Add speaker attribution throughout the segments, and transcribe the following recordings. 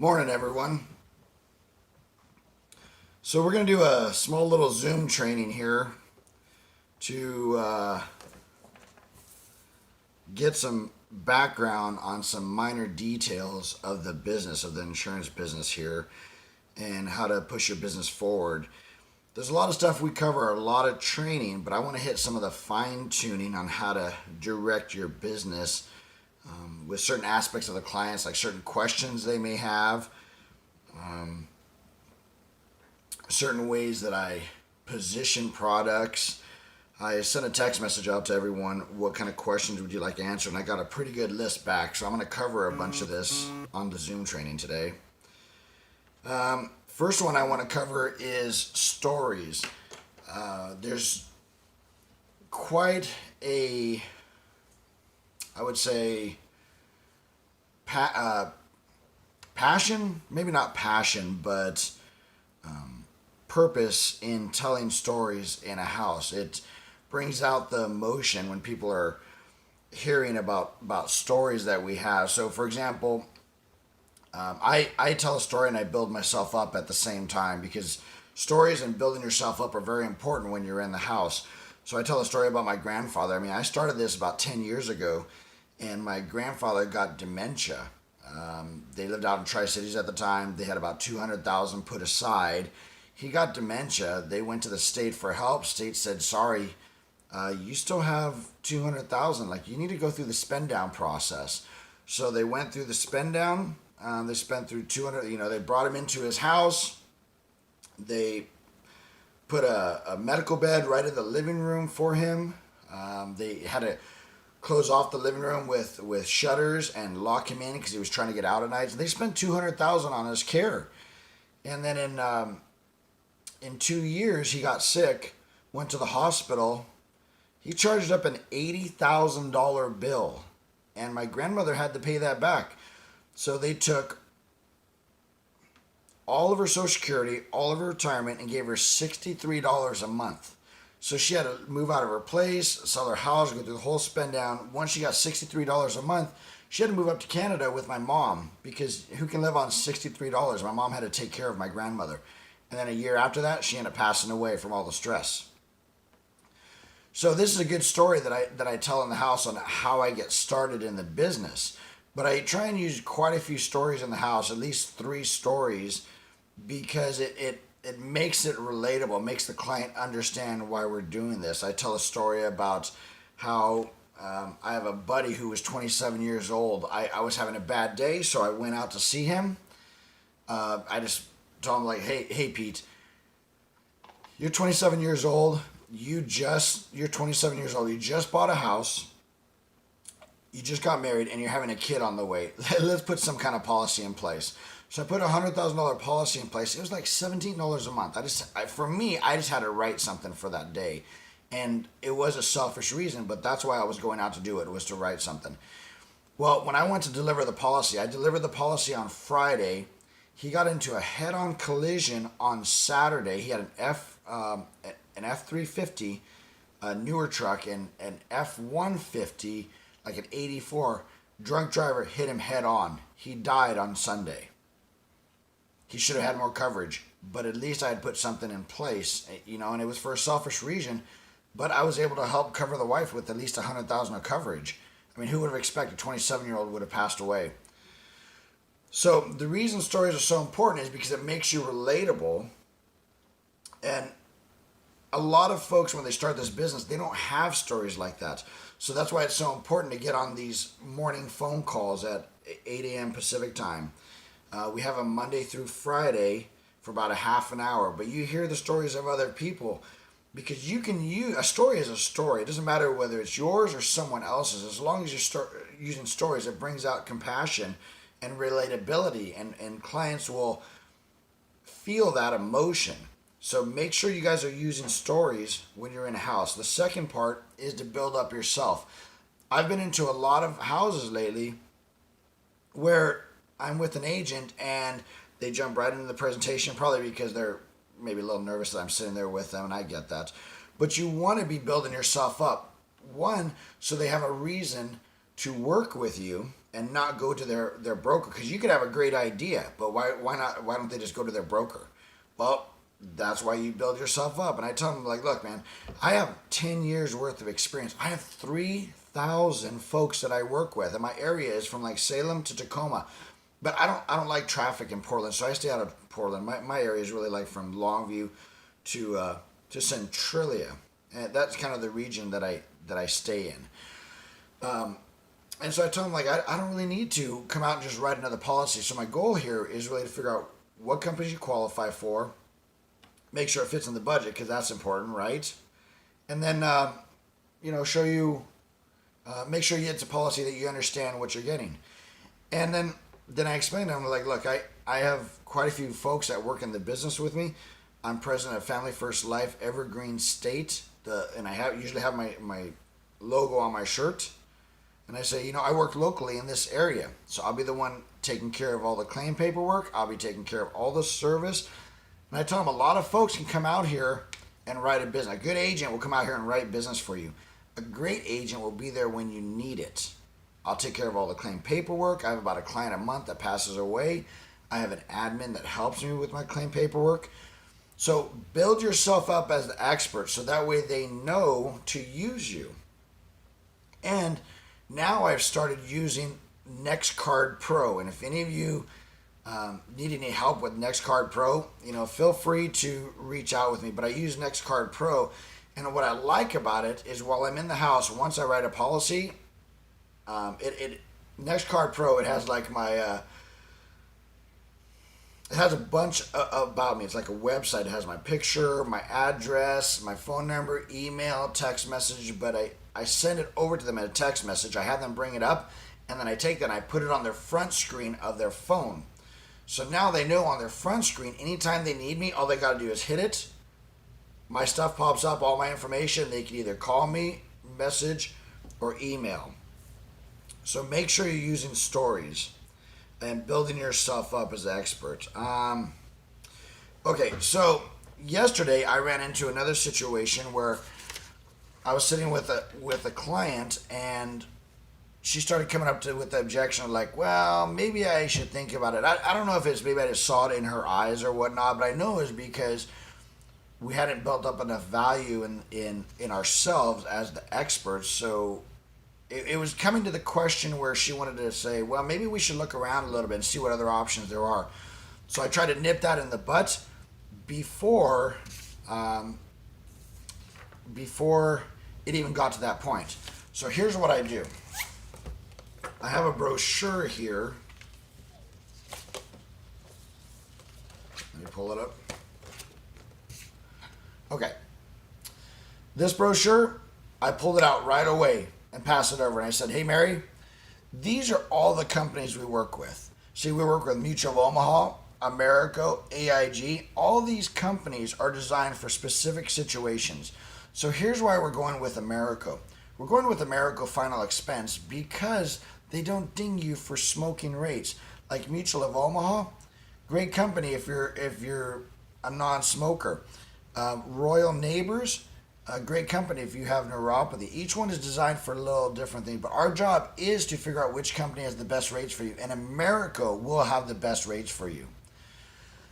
Speaker 1: Morning, everyone. So we're going to do a small little Zoom training here to get some background on some minor details of the business, of the insurance business here, and how to push your business forward. There's a lot of stuff we cover, a lot of training, but I want to hit some of the fine tuning on how to direct your business with certain aspects of the clients, like certain questions they may have, certain ways that I position products. I sent a text message out to everyone, what kind of questions would you like answered, and I got a pretty good list back, so I'm going to cover a bunch of this on the Zoom training today. First one I want to cover is stories. There's quite a, I would say, passion, maybe not passion, but purpose in telling stories in a house. It brings out the emotion when people are hearing about stories that we have. So, for example, I tell a story and I build myself up at the same time, because stories and building yourself up are very important when you're in the house. So I tell a story about my grandfather. I mean, I started this about 10 years ago, and my grandfather got dementia. They lived out in Tri-Cities at the time. They had about $200,000 put aside. He got dementia. They went to the state for help. State said, sorry, you still have $200,000. Like, you need to go through the spend down process. So they went through the spend down. They spent through 200, they brought him into his house. They put a medical bed right in the living room for him. They had to close off the living room with shutters and lock him in because he was trying to get out at night. So they spent $200,000 on his care. And then in 2 years, he got sick, went to the hospital. He charged up an $80,000 bill, and my grandmother had to pay that back. So they took all of her Social Security, all of her retirement, and gave her $63 a month. So she had to move out of her place, sell her house, go through the whole spend down. Once she got $63 a month, she had to move up to Canada with my mom, because who can live on $63? My mom had to take care of my grandmother. And then a year after that, she ended up passing away from all the stress. So this is a good story that I tell in the house on how I get started in the business. But I try and use quite a few stories in the house, at least 3 stories, because it makes it relatable, it makes the client understand why we're doing this. I tell a story about how I have a buddy who was 27 years old. I was having a bad day, so I went out to see him. I just told him, like, hey Pete, you're 27 years old. You're 27 years old. You just bought a house. You just got married, and you're having a kid on the way. Let's put some kind of policy in place. So I put a $100,000 policy in place. It was like $17 a month. For me, I just had to write something for that day. And it was a selfish reason, but that's why I was going out to do it, was to write something. Well, when I went to deliver the policy, I delivered the policy on Friday. He got into a head-on collision on Saturday. He had an F-350, a newer truck, and an F-150, like an 84. Drunk driver hit him head-on. He died on Sunday. He should have had more coverage, but at least I had put something in place, and it was for a selfish reason, but I was able to help cover the wife with at least $100,000 of coverage. I mean, who would have expected a 27-year-old would have passed away? So the reason stories are so important is because it makes you relatable. And a lot of folks, when they start this business, they don't have stories like that. So that's why it's so important to get on these morning phone calls at 8 a.m. Pacific time. We have a Monday through Friday for about a half an hour, but you hear the stories of other people, because you can use a story is a story. It doesn't matter whether it's yours or someone else's. As long as you're using stories, it brings out compassion and relatability, and clients will feel that emotion. So make sure you guys are using stories when you're in a house. The second part is to build up yourself. I've been into a lot of houses lately where I'm with an agent and they jump right into the presentation, probably because they're maybe a little nervous that I'm sitting there with them, and I get that. But you want to be building yourself up. One, so they have a reason to work with you, and not go to their broker, because you could have a great idea, but why don't they just go to their broker? Well, that's why you build yourself up. And I tell them, like, look, man, I have 10 years worth of experience. I have 3,000 folks that I work with, and my area is from like Salem to Tacoma. But I don't like traffic in Portland, so I stay out of Portland. My area is really like from Longview to Centralia, and that's kind of the region that I stay in. And so I told him, like, I don't really need to come out and just write another policy. So my goal here is really to figure out what companies you qualify for, make sure it fits in the budget, because that's important, right? And then, show you, make sure it's a policy that you understand what you're getting. And then I explained to him, like, look, I have quite a few folks that work in the business with me. I'm president of Family First Life Evergreen State, and I usually have my logo on my shirt. And I say, I work locally in this area, so I'll be the one taking care of all the claim paperwork. I'll be taking care of all the service. And I tell them, a lot of folks can come out here and write a business. A good agent will come out here and write business for you. A great agent will be there when you need it. I'll take care of all the claim paperwork. I have about a client a month that passes away. I have an admin that helps me with my claim paperwork. So build yourself up as the expert, so that way they know to use you. And now I've started using NextCard Pro, and if any of you need any help with NextCard Pro, feel free to reach out with me. But I use NextCard Pro, and what I like about it is while I'm in the house, once I write a policy, NextCard Pro, it has like my it has a bunch about me. It's like a website. It has my picture, my address, my phone number, email, text message, but I send it over to them in a text message. I have them bring it up, and then I take that and I put it on their front screen of their phone. So now they know on their front screen, anytime they need me, all they got to do is hit it. My stuff pops up, all my information. They can either call me, message, or email. So make sure you're using stories and building yourself up as an expert. Okay, so yesterday I ran into another situation where I was sitting with a client, and she started coming up with the objection, like, well, maybe I should think about it. I don't know if it's maybe I just saw it in her eyes or whatnot, but I know it's because we hadn't built up enough value in ourselves as the experts. So it was coming to the question where she wanted to say, well, maybe we should look around a little bit and see what other options there are. So I tried to nip that in the butt before it even got to that point. So here's what I do. I have a brochure here. Let me pull it up. Okay. This brochure, I pulled it out right away and passed it over. And I said, hey, Mary, these are all the companies we work with. See, we work with Mutual of Omaha, Americo, AIG. All these companies are designed for specific situations. So here's why we're going with Americo. We're going with Americo Final Expense because they don't ding you for smoking rates. Like Mutual of Omaha, great company if you're a non-smoker. Royal Neighbors, a great company if you have neuropathy. Each one is designed for a little different thing, but our job is to figure out which company has the best rates for you, and Americo will have the best rates for you.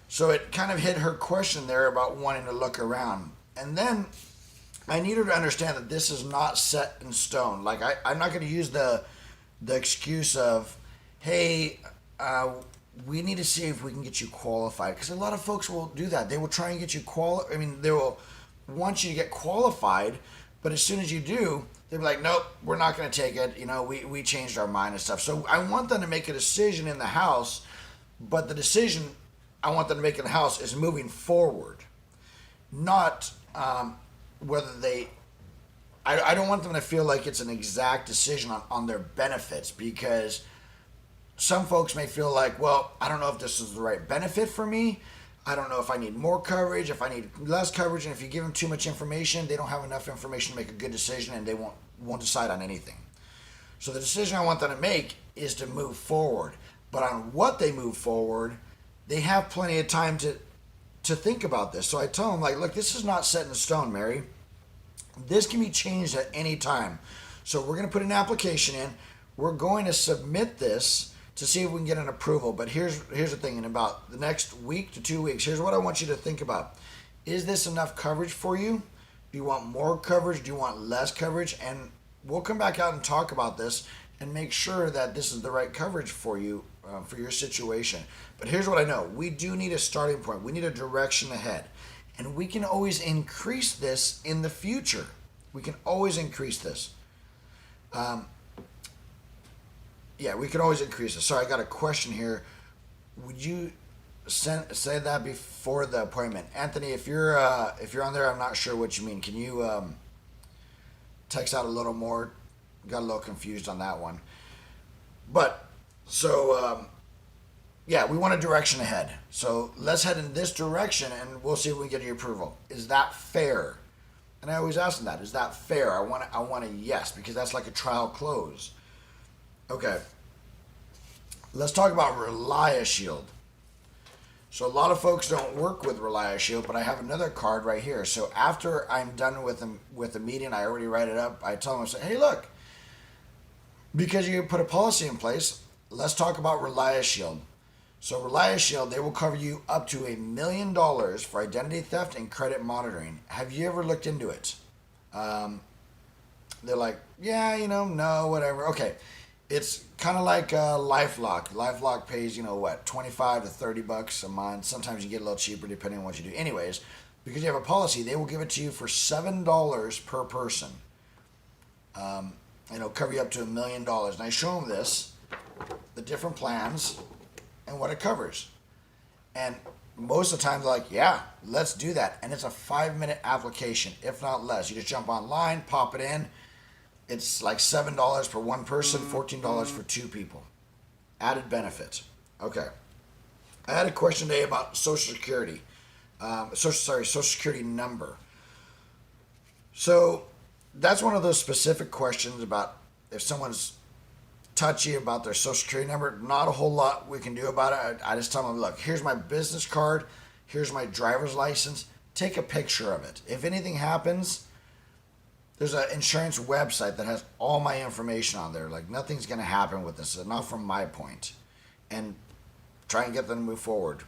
Speaker 1: So it kind of hit her question there about wanting to look around. And then I need her to understand that this is not set in stone. Like I'm not going to use the excuse of, hey, we need to see if we can get you qualified. Because a lot of folks will do that. They will try and get you qualified. I mean, they will want you to get qualified, but as soon as you do, they'll be like, nope, we're not going to take it. We changed our mind and stuff. So I want them to make a decision in the house, but the decision I want them to make in the house is moving forward, not whether they... I don't want them to feel like it's an exact decision on their benefits, because some folks may feel like, well, I don't know if this is the right benefit for me. I don't know if I need more coverage, if I need less coverage, and if you give them too much information, they don't have enough information to make a good decision, and they won't decide on anything. So the decision I want them to make is to move forward. But on what they move forward, they have plenty of time to think about this. So I tell them, like, look, this is not set in stone, Mary. This can be changed at any time. So we're going to put an application in. we're going to submit this to see if we can get an approval. But here's the thing: in about the next week to 2 weeks, here's what I want you to think about: is this enough coverage for you? Do you want more coverage? Do you want less coverage? And we'll come back out and talk about this and make sure that this is the right coverage for you, for your situation. But here's what I know: we do need a starting point. We need a direction ahead, and we can always increase this in the future. We can always increase this. Yeah, we can always increase it. Sorry, I got a question here. Would you say that before the appointment, Anthony? If you're on there, I'm not sure what you mean. Can you text out a little more? Got a little confused on that one. But so yeah, we want a direction ahead. So let's head in this direction, and we'll see if we can get your approval. Is that fair? And I always ask them that. Is that fair? I want a yes, because that's like a trial close. Okay. Let's talk about Reliashield. So a lot of folks don't work with Reliashield, but I have another card right here. So after I'm done with the meeting, I already write it up. I tell them, I say, hey, look, because you put a policy in place, let's talk about Reliashield. So Reliashield, they will cover you up to $1 million for identity theft and credit monitoring. Have you ever looked into it? They're like, yeah, no, whatever. Okay. It's kind of like LifeLock. LifeLock pays, what, $25 to $30 a month. Sometimes you get a little cheaper depending on what you do. Anyways, because you have a policy, they will give it to you for $7 per person. And it'll cover you up to $1 million. And I show them this, the different plans, and what it covers. And most of the time they're like, yeah, let's do that. And it's a 5-minute application, if not less. You just jump online, pop it in. It's like $7 for one person, $14 for two people. Added benefit. Okay. I had a question today about Social Security. Social Security number. So that's one of those specific questions about if someone's touchy about their Social Security number. Not a whole lot we can do about it. I just tell them, look, here's my business card. Here's my driver's license. Take a picture of it. If anything happens, there's an insurance website that has all my information on there. Like, nothing's going to happen with this, not from my point. And try and get them to move forward.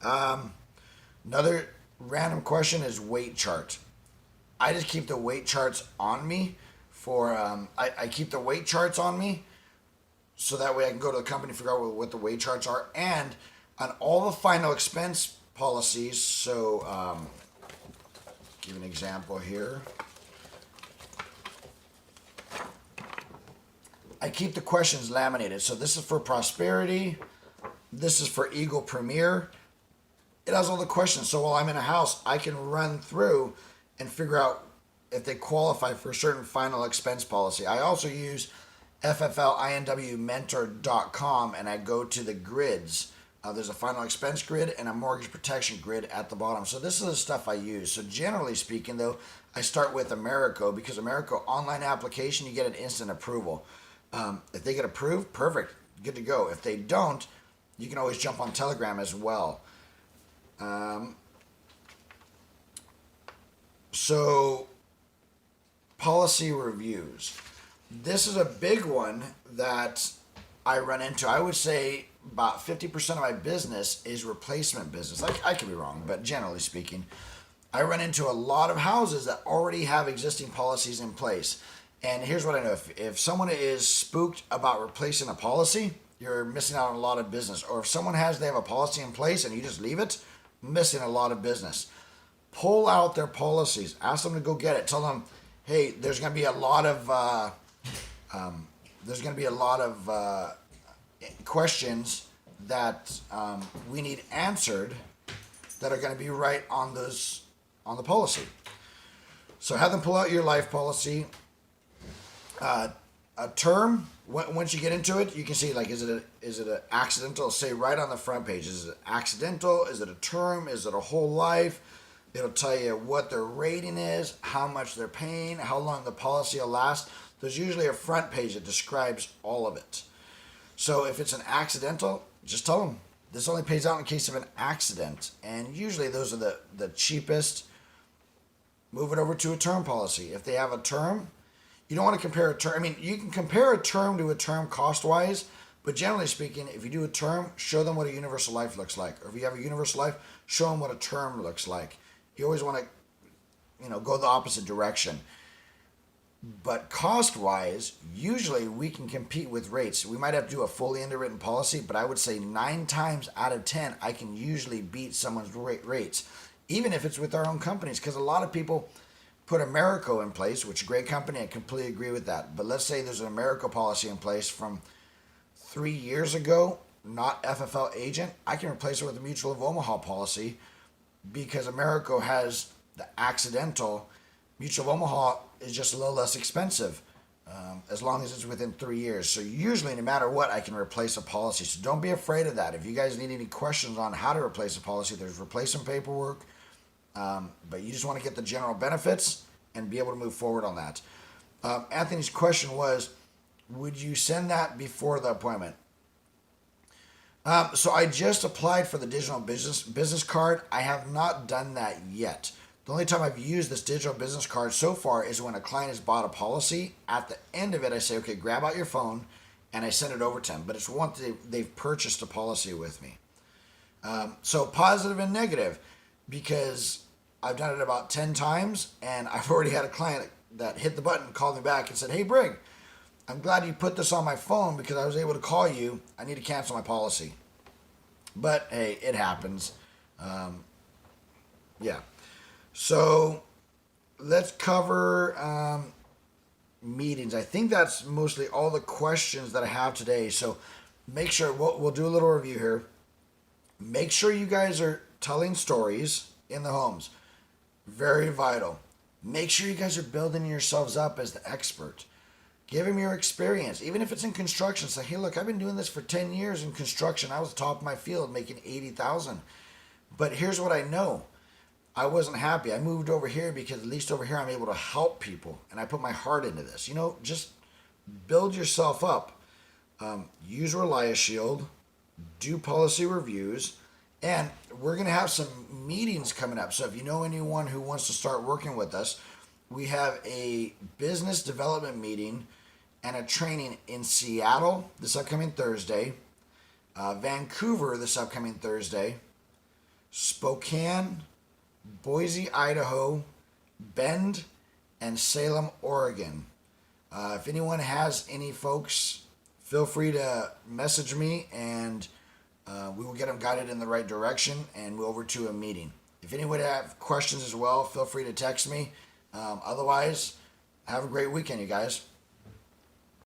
Speaker 1: Another random question is weight chart. I just keep the weight charts on me for, I keep the weight charts on me so that way I can go to the company and figure out what the weight charts are. And on all the final expense policies, so, give an example here. I keep the questions laminated. So this is for Prosperity. This is for Eagle Premier. It has all the questions. So while I'm in a house, I can run through and figure out if they qualify for a certain final expense policy. I also use FFLINWmentor.com, and I go to the grids. There's a final expense grid and a mortgage protection grid at the bottom. So this is the stuff I use. So generally speaking, though, I start with Americo, because Americo online application, you get an instant approval. If they get approved, perfect, good to go. If they don't, you can always jump on Telegram as well. So policy reviews. This is a big one that I run into. I would say about 50% of my business is replacement business. I could be wrong, but generally speaking, I run into a lot of houses that already have existing policies in place. And here's what I know. If someone is spooked about replacing a policy, you're missing out on a lot of business. Or if they have a policy in place and you just leave it, missing a lot of business. Pull out their policies. Ask them to go get it. Tell them, hey, there's going to be a lot of questions that we need answered that are going to be right on the policy. So have them pull out your life policy. A term. Once you get into it, you can see, like, is it an accidental? Say right on the front page, is it accidental? Is it a term? Is it a whole life? It'll tell you what their rating is, how much they're paying, how long the policy will last. There's usually a front page that describes all of it. So if it's an accidental, just tell them this only pays out in case of an accident. And usually those are the cheapest. Move it over to a term policy. If they have a term, You don't want to compare a term. I mean, you can compare a term to a term cost wise, but generally speaking, if you do a term, show them what a universal life looks like. Or if you have a universal life, show them what a term looks like. You always want to, go the opposite direction. But cost wise, usually we can compete with rates. We might have to do a fully underwritten policy, but I would say 9 times out of 10, I can usually beat someone's rates, even if it's with our own companies. Because a lot of people put Americo in place, which is a great company. I completely agree with that. But let's say there's an Americo policy in place from 3 years ago, not FFL agent. I can replace it with a Mutual of Omaha policy because Americo has the accidental. Mutual of Omaha is just a little less expensive as long as it's within 3 years. So usually, no matter what, I can replace a policy. So don't be afraid of that. If you guys need any questions on how to replace a policy, there's replacement paperwork. But you just want to get the general benefits and be able to move forward on that. Anthony's question was, would you send that before the appointment? So I just applied for the digital business card. I have not done that yet. The only time I've used this digital business card so far is when a client has bought a policy. At the end of it, I say, okay, grab out your phone, and I send it over to them. But it's once they've purchased a policy with me. So positive and negative, because I've done it about 10 times, and I've already had a client that hit the button, called me back, and said, hey, Brig, I'm glad you put this on my phone because I was able to call you. I need to cancel my policy. But, hey, it happens. Yeah. So let's cover meetings. I think that's mostly all the questions that I have today. So make sure, we'll do a little review here. Make sure you guys are telling stories in the homes. Very vital. Make sure you guys are building yourselves up as the expert. Give them your experience. Even if it's in construction, say, hey, look, I've been doing this for 10 years in construction. I was top of my field making 80,000. But here's what I know. I wasn't happy. I moved over here because at least over here I'm able to help people. And I put my heart into this. Just build yourself up. Use Reliashield. Do policy reviews. And we're going to have some meetings coming up. So if you know anyone who wants to start working with us, we have a business development meeting and a training in Seattle this upcoming Thursday, Vancouver this upcoming Thursday, Spokane, Boise, Idaho, Bend, and Salem, Oregon. If anyone has any folks, feel free to message me and we will get them guided in the right direction and move over to a meeting. If anyone have questions as well, feel free to text me. Otherwise, have a great weekend, you guys.